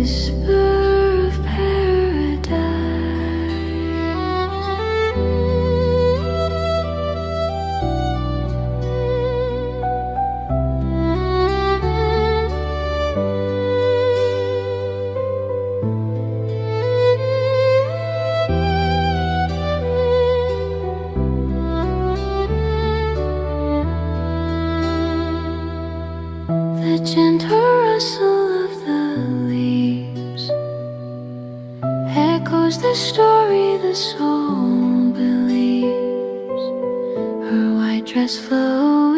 whisper of paradise. The gentle rustle of the leaves echoes the story the soul believes. Her white dress flows